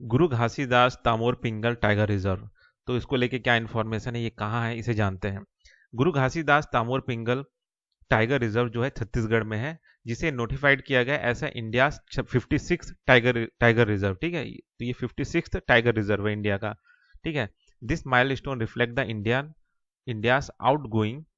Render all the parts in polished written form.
गुरु घासीदास तामोर पिंगल tiger reserve. तो इसको लेके क्या इन्फॉर्मेशन है, ये कहाँ है, इसे जानते हैं। गुरु घासीदास तामोर पिंगल टाइगर रिजर्व जो है छत्तीसगढ़ में है, जिसे नोटिफाइड किया गया as India 56 tiger tiger reserve. ठीक है, तो ये 56 टाइगर रिजर्व है इंडिया का। ठीक है, this milestone reflect the India's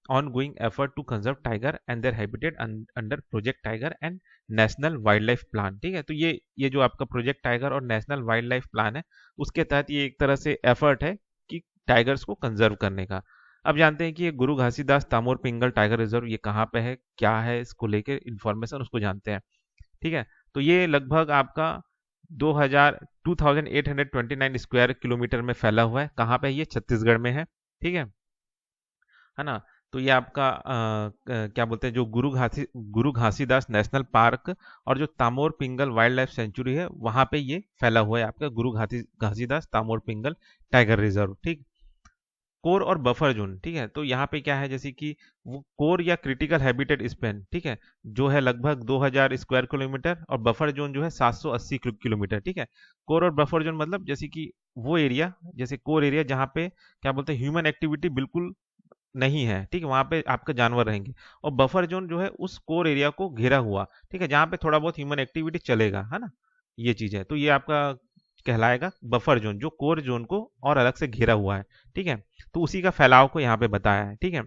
ongoing effort to conserve tiger and their habitat under Project Tiger and national wild life plan. ठीक है, तो ये जो आपका प्रोजेक्ट टाइगर और नेशनल वाइल्ड लाइफ प्लान है, उसके तहत ये एक तरह से एफर्ट है कि टाइगर्स को कंजर्व करने का। अब जानते हैं कि ये गुरु घासीदास तामोर पिंगल टाइगर रिजर्व ये कहाँ पे है, क्या है, इसको लेकर इंफॉर्मेशन उसको जानते हैं। ठीक है, तो ये लगभग आपका 2829 स्क्वायर किलोमीटर में फैला हुआ है। कहाँ पे है ये? छत्तीसगढ़ में है। ठीक है ना। तो ये आपका क्या बोलते हैं, जो गुरु घासीदास नेशनल पार्क और जो तामोर पिंगल वाइल्ड लाइफ सेंचुरी है, वहां पे ये फैला हुआ है आपका गुरु घासीदास तामोर पिंगल टाइगर रिजर्व। ठीक, कोर और बफर जोन। ठीक है, तो यहाँ पे क्या है, जैसे कि वो कोर या क्रिटिकल हैबिटेट स्पेन, ठीक है, जो है लगभग 2000 स्क्वायर किलोमीटर, और बफर जोन जो है 780 किलोमीटर। ठीक है, कोर और बफर जोन मतलब जैसे कि वो एरिया, जैसे कोर एरिया जहाँ पे क्या बोलते हैं, ह्यूमन एक्टिविटी बिल्कुल नहीं है। ठीक है, वहां पे आपके जानवर रहेंगे। और बफर जोन जो है उस कोर एरिया को घेरा हुआ, ठीक है, जहां पे थोड़ा बहुत ह्यूमन एक्टिविटी चलेगा, है ना, ये चीज है। तो ये आपका कहलाएगा बफर जोन, जो कोर जोन को और अलग से घेरा हुआ है। ठीक है, तो उसी का फैलाव को यहाँ पे बताया है। ठीक है,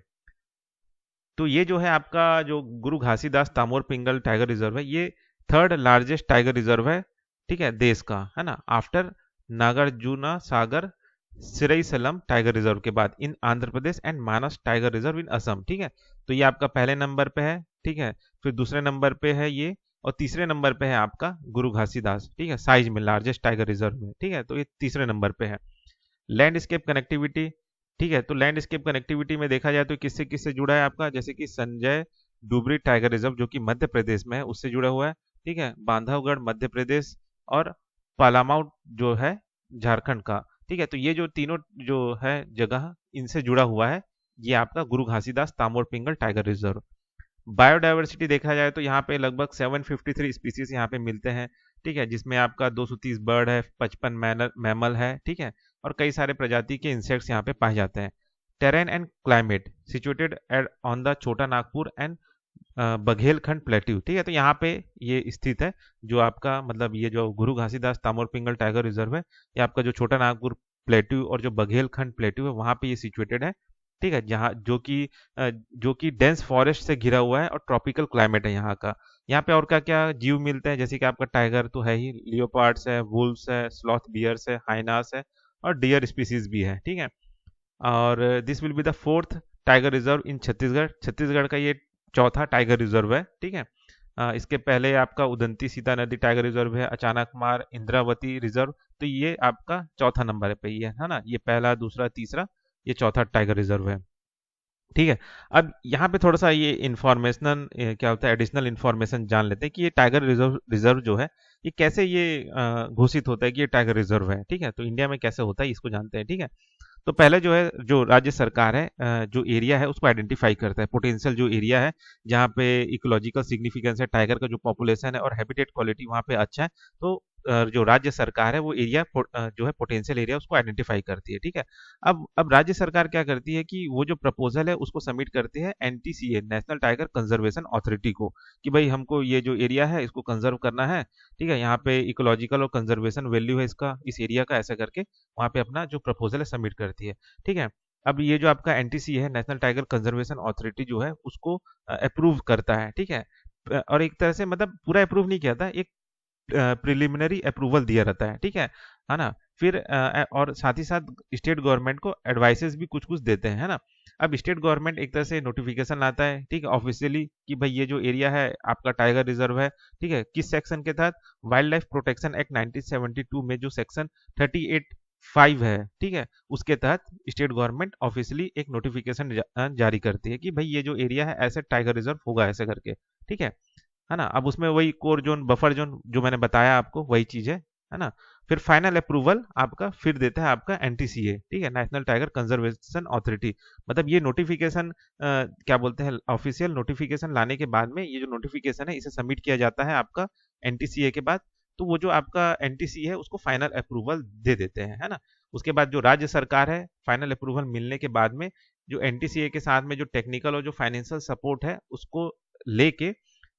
तो ये जो है आपका जो गुरु घासीदास तामोर पिंगल टाइगर रिजर्व है, ये थर्ड लार्जेस्ट टाइगर रिजर्व है, ठीक है, देश का, है ना, after Nagarjuna Sagar Srisailam tiger reserve के बाद in Andhra Pradesh and Manas tiger reserve in Assam. ठीक है, तो ये आपका पहले नंबर पे है। ठीक है, फिर दूसरे नंबर पे है ये, और तीसरे नंबर पे है आपका गुरु घासीदास। ठीक है, साइज में लार्जेस्ट टाइगर रिजर्व में। ठीक है, तो ये तीसरे नंबर पे है। Landscape connectivity. ठीक है, तो लैंडस्केप कनेक्टिविटी में देखा जाए तो किससे किससे जुड़ा है आपका, जैसे कि संजय डुबरी टाइगर रिजर्व जो कि मध्य प्रदेश में है, उससे जुड़ा हुआ है। ठीक है, बांधवगढ़ मध्य प्रदेश, और पलामाउ जो है झारखंड का। ठीक है, तो ये जो तीनों जो है जगह, इनसे जुड़ा हुआ है ये आपका गुरु घासीदास तामोर पिंगल टाइगर रिजर्व। बायोडायवर्सिटी देखा जाए तो यहाँ पे लगभग 753 स्पीसीज यहाँ पे मिलते हैं। ठीक है, जिसमें आपका 230 बर्ड है, 55 मैमल है। ठीक है, और कई सारे प्रजाति के इंसेक्ट्स यहाँ पे पाए जाते हैं। Terrain and climate situated at on the छोटा नागपुर एंड बघेलखंड प्लेट्यू। ठीक है, तो यहाँ पे ये स्थित है, जो आपका मतलब ये जो गुरु घासीदास तामोर पिंगल टाइगर रिजर्व है, ये आपका जो छोटा नागपुर प्लेट्यू और जो बघेलखंड प्लेट्यू है, वहाँ पे ये सिचुएटेड है। ठीक है, जहाँ जो कि डेंस फॉरेस्ट से घिरा हुआ है और ट्रॉपिकल क्लाइमेट है यहाँ का। यहाँ पे और क्या क्या जीव मिलते हैं, जैसे कि आपका टाइगर तो है ही, लियोपार्ड्स है, वुल्व्स है, स्लॉथ बियर्स है, हाइनास है, और डियर स्पीसीज भी है। ठीक है, और this will be the fourth tiger reserve इन छत्तीसगढ़। छत्तीसगढ़ का ये चौथा टाइगर रिजर्व है। ठीक है, इसके पहले आपका उदंती सीता नदी टाइगर रिजर्व है, अचानकमार इंद्रावती रिजर्व। तो ये आपका चौथा नंबर पे ही है ना, ये पहला, दूसरा, तीसरा, ये चौथा टाइगर रिजर्व है। ठीक है, अब यहाँ पे थोड़ा सा ये इन्फॉर्मेशनल क्या होता है, एडिशनल इन्फॉर्मेशन जान लेते हैं कि ये टाइगर रिजर्व रिजर्व जो है, ये कैसे ये घोषित होता है कि ये टाइगर रिजर्व है। ठीक है, तो इंडिया में कैसे होता है इसको जानते हैं। ठीक है, तो पहले जो है, जो राज्य सरकार है जो एरिया है उसको आइडेंटिफाई करता है, पोटेंशियल जो एरिया है जहाँ पे इकोलॉजिकल सिग्निफिकेंस है, टाइगर का जो पॉपुलेशन है और हैबिटेट क्वालिटी वहाँ पे अच्छा है, तो जो राज्य सरकार है वो एरिया जो है पोटेंशियल एरिया उसको आइडेंटिफाई करती है। ठीक है, अब राज्य सरकार क्या करती है कि वो जो प्रपोजल है उसको सबमिट करती है NTCA, national tiger conservation authority को, कि भाई हमको ये जो एरिया है इसको कंजर्व करना है। ठीक है, यहाँ पे इकोलॉजिकल और कंजर्वेशन वैल्यू है इसका, इस एरिया का, ऐसा करके वहाँ पे अपना जो प्रपोजल है सबमिट करती है। ठीक है, अब ये जो आपका एनटीसी है, नेशनल टाइगर कंजर्वेशन अथॉरिटी जो है, उसको अप्रूव करता है। ठीक है, और एक तरह से मतलब पूरा अप्रूव नहीं किया था, एक प्रिलिमिनरी अप्रूवल दिया रहता है। ठीक है ना। फिर और साथ ही साथ स्टेट गवर्नमेंट को एडवाइसेस भी कुछ कुछ देते हैं, है ना। अब स्टेट गवर्नमेंट एक तरह से नोटिफिकेशन लाता है, ठीक है, ऑफिशियली, कि भाई ये जो एरिया है आपका टाइगर रिजर्व है। ठीक है, किस सेक्शन के तहत? वाइल्ड लाइफ प्रोटेक्शन एक्ट 1972 में जो सेक्शन 38(5) है, ठीक है, उसके तहत स्टेट गवर्नमेंट ऑफिशियली एक नोटिफिकेशन जारी करती है कि भाई ये जो एरिया है ऐसे टाइगर रिजर्व होगा, ऐसे करके। ठीक है ना। अब उसमें वही कोर जोन, बफर जोन जो मैंने बताया आपको, वही चीज है ना। फिर फाइनल अप्रूवल आपका फिर देता है आपका एनटीसीए, ठीक है, नेशनल टाइगर कंजर्वेशन अथॉरिटी। मतलब ये नोटिफिकेशन क्या बोलते हैं, ऑफिशियल नोटिफिकेशन लाने के बाद में ये जो नोटिफिकेशन है इसे सबमिट किया जाता है आपका एनटीसीए के बाद, तो वो जो आपका एनटीसी है उसको फाइनल अप्रूवल दे देते हैं, है ना। उसके बाद जो राज्य सरकार है, फाइनल अप्रूवल मिलने के बाद में जो एनटीसीए के साथ में जो टेक्निकल और जो फाइनेंशियल सपोर्ट है उसको लेके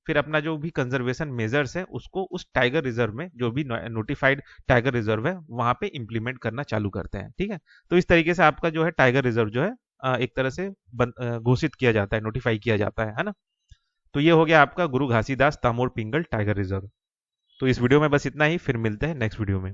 फिर अपना जो भी कंजर्वेशन मेजर्स है उसको उस टाइगर रिजर्व में, जो भी नोटिफाइड टाइगर रिजर्व है वहां पे इम्प्लीमेंट करना चालू करते हैं, ठीक है। तो इस तरीके से आपका जो है टाइगर रिजर्व जो है एक तरह से घोषित किया जाता है, नोटिफाई किया जाता है ना। तो ये हो गया आपका गुरु घासीदास दामोर पिंगल टाइगर रिजर्व। तो इस वीडियो में बस इतना ही, फिर मिलते हैं नेक्स्ट वीडियो में।